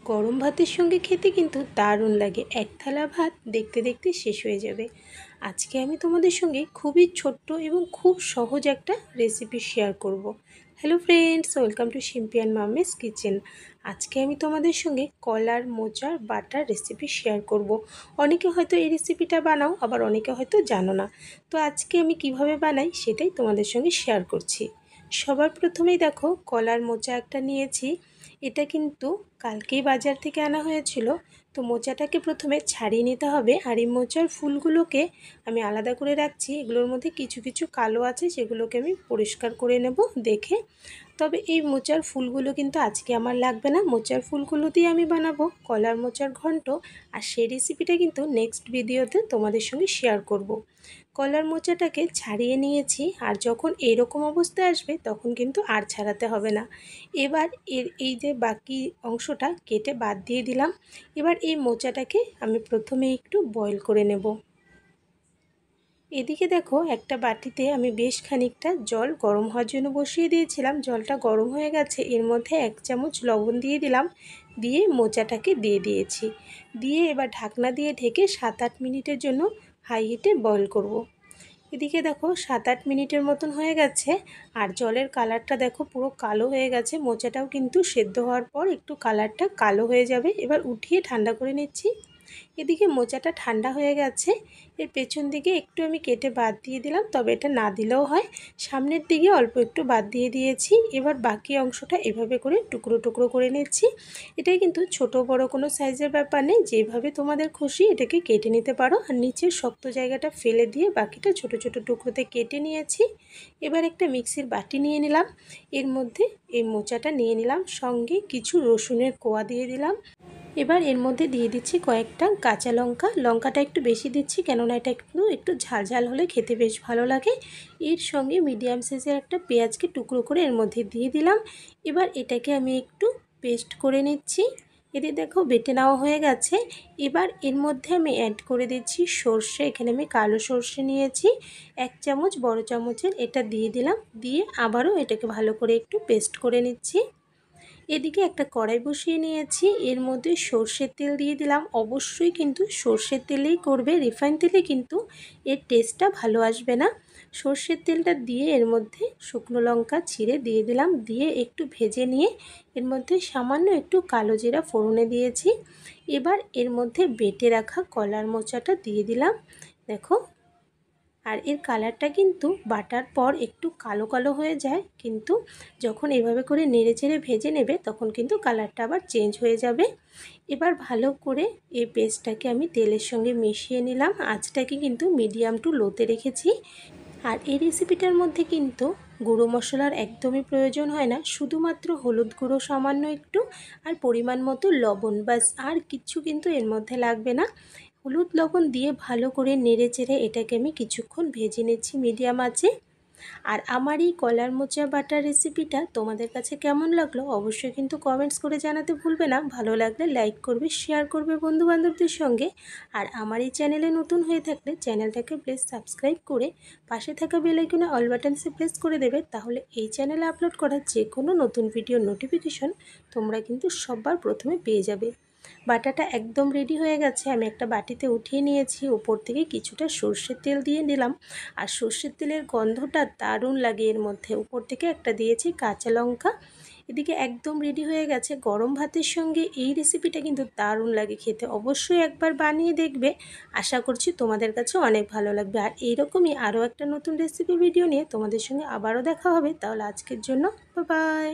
গরম ভাতের সঙ্গে খেতে কিন্তু দারুণ লাগে। এক থালা ভাত দেখতে দেখতে শেষ হয়ে যাবে। আজকে আমি তোমাদের সঙ্গে খুবই ছোট্ট এবং খুব সহজ একটা রেসিপি শেয়ার করব। Hello friends, welcome to Shimpi and mummy's kitchen. আজকে আমি তোমাদের সঙ্গে কলার মোচার বাটার রেসিপি শেয়ার করব। অনেকে হয়তো এই রেসিপিটা বানাও, আবার অনেকে হয়তো জানো না। তো আজকে আমি কিভাবে বানাই সেটাই তোমাদের সঙ্গে শেয়ার করছি। সবার প্রথমেই দেখো, কলার মোচা একটা নিয়েছি। এটা কিন্তু কালকেই বাজার থেকে আনা হয়েছিল। তো মোচাটাকে প্রথমে ছাড়িয়ে নিতে হবে, আর এই মোচার ফুলগুলোকে আমি আলাদা করে রাখছি। এগুলোর মধ্যে কিছু কিছু কালো আছে, সেগুলোকে আমি পরিষ্কার করে নেব দেখে। তবে এই মোচার ফুলগুলো কিন্তু আজকে আমার লাগবে না। মোচার ফুলগুলো দিয়ে আমি বানাবো কলার মোচার ঘন্ট, আর সেই রেসিপিটা কিন্তু নেক্সট ভিডিওতে তোমাদের সঙ্গে শেয়ার করব। কলার মোচাটাকে ছাড়িয়ে নিয়েছি, আর যখন এরকম অবস্থায় আসবে তখন কিন্তু আর ছাড়াতে হবে না। এবার এই যে বাকি অংশটা কেটে বাদ দিয়ে দিলাম। এবার এই মোচাটাকে আমি প্রথমে একটু বয়েল করে নেব। এদিকে দেখো, একটা বাটিতে আমি বেশ খানিকটা জল গরম হওয়ার জন্য বসিয়ে দিয়েছিলাম। জলটা গরম হয়ে গেছে, এর মধ্যে 1 চামচ লবণ দিয়ে দিলাম। দিয়ে মোচাটাকে দিয়ে দিয়েছি। দিয়ে এবার ঢাকনা দিয়ে ঢেকে 7-8 মিনিটের জন্য হাই হিটে বয়েল করব। এদিকে দেখো 7-8 মিনিটের মতন হয়ে গেছে, আর জলের কালারটা দেখো পুরো কালো হয়ে গেছে। মোচাটাও কিন্তু সেদ্ধ হওয়ার পর একটু কালারটা কালো হয়ে যাবে। এবার উঠিয়ে ঠান্ডা করে নিচ্ছি। এদিকে মোচাটা ঠান্ডা হয়ে গেছে। এর পেছন দিকে একটু আমি কেটে বাদ দিয়ে দিলাম, তবে এটা না দিলেও হয়। সামনের দিকে অল্প একটু বাদ দিয়ে দিয়েছি। এবার বাকি অংশটা এভাবে করে টুকরো টুকরো করে নিচ্ছি। এটাই কিন্তু ছোট বড় কোনো সাইজের ব্যাপার নেই, যেভাবে তোমাদের খুশি এটাকে কেটে নিতে পারো। আর নিচের শক্ত জায়গাটা ফেলে দিয়ে বাকিটা ছোট ছোট টুকরোতে কেটে নিয়েছি। এবার একটা মিক্সির বাটি নিয়ে নিলাম, এর মধ্যে এই মোচাটা নিয়ে নিলাম, সঙ্গে কিছু রসুনের কোয়া দিয়ে দিলাম। এবার এর মধ্যে দিয়ে দিচ্ছি কয়েকটা কাঁচা লঙ্কা। লঙ্কাটা একটু বেশি দিচ্ছি, কেননা এটা একটু ঝাল ঝাল হলে খেতে বেশ ভালো লাগে। এর সঙ্গে মিডিয়াম সাইজের একটা পেঁয়াজকে টুকরো করে এর মধ্যে দিয়ে দিলাম। এবার এটাকে আমি একটু পেস্ট করে নিচ্ছি। এতে দেখো বেটে নেওয়া হয়ে গেছে। এবার এর মধ্যে আমি অ্যাড করে দিচ্ছি সর্ষে। এখানে আমি কালো সর্ষে নিয়েছি 1 চামচ, বড় চামচের, এটা দিয়ে দিলাম। দিয়ে আবারও এটাকে ভালো করে একটু পেস্ট করে নিচ্ছি। এদিকে একটা কড়াই বসিয়ে নিয়েছি, এর মধ্যে সর্ষের তেল দিয়ে দিলাম। অবশ্যই কিন্তু সর্ষের তেলেই করবে, রিফাইন তেলে কিন্তু এর টেস্টটা ভালো আসবে না। সর্ষের তেলটা দিয়ে এর মধ্যে শুকনো লঙ্কা ছিঁড়ে দিয়ে দিলাম। দিয়ে একটু ভেজে নিয়ে এর মধ্যে সামান্য একটু কালো জিরা ফোড়নে দিয়েছি। এবার এর মধ্যে বেটে রাখা কলার মোচাটা দিয়ে দিলাম। দেখো, আর এর কালারটা কিন্তু বাটার পর একটু কালো কালো হয়ে যায়, কিন্তু যখন এভাবে করে নেড়ে চেড়ে ভেজে নেবে তখন কিন্তু কালারটা আবার চেঞ্জ হয়ে যাবে। এবার ভালো করে এই পেস্টটাকে আমি তেলের সঙ্গে মিশিয়ে নিলাম। আঁচটাকে কিন্তু মিডিয়াম টু লোতে রেখেছি। আর এই রেসিপিটার মধ্যে কিন্তু গুঁড়ো মশলার একদমই প্রয়োজন হয় না, শুধুমাত্র হলুদ গুঁড়ো সামান্য একটু, আর পরিমাণ মতো লবণ, বাস। আর কিচ্ছু কিন্তু এর মধ্যে লাগবে না। হলুদ লবণ দিয়ে ভালো করে নেড়ে চেড়ে এটাকে আমি কিছুক্ষণ ভেজে নিচ্ছি মিডিয়াম আঁচে। আর আমার এই কলার মোচা বাটার রেসিপিটা তোমাদের কাছে কেমন লাগলো অবশ্যই কিন্তু কমেন্টস করে জানাতে ভুলবে না। ভালো লাগলে লাইক করবে, শেয়ার করবে বন্ধুবান্ধবদের সঙ্গে। আর আমার এই চ্যানেলে নতুন হয়ে থাকলে চ্যানেলটাকে প্লিজ সাবস্ক্রাইব করে পাশে থাকা বেল আইকনে অল বাটনসে প্রেস করে দেবে, তাহলে এই চ্যানেলে আপলোড করা যে কোনো নতুন ভিডিওর নোটিফিকেশন তোমরা কিন্তু সবার প্রথমে পেয়ে যাবে। বাটাটা একদম রেডি হয়ে গেছে, আমি একটা বাটিতে উঠিয়ে নিয়েছি। উপর থেকে কিছুটা সর্ষের তেল দিয়ে দিলাম, আর সর্ষের তেলের গন্ধটা দারুণ লাগে এর মধ্যে। উপর থেকে একটা দিয়েছি কাঁচা লঙ্কা। এদিকে একদম রেডি হয়ে গেছে। গরম ভাতের সঙ্গে এই রেসিপিটা কিন্তু দারুণ লাগে খেতে। অবশ্যই একবার বানিয়ে দেখবে, আশা করছি তোমাদের কাছে অনেক ভালো লাগবে। আর এইরকমই আরও একটা নতুন রেসিপি ভিডিও নিয়ে তোমাদের সঙ্গে আবারও দেখা হবে। তাহলে আজকের জন্য বাই বাই।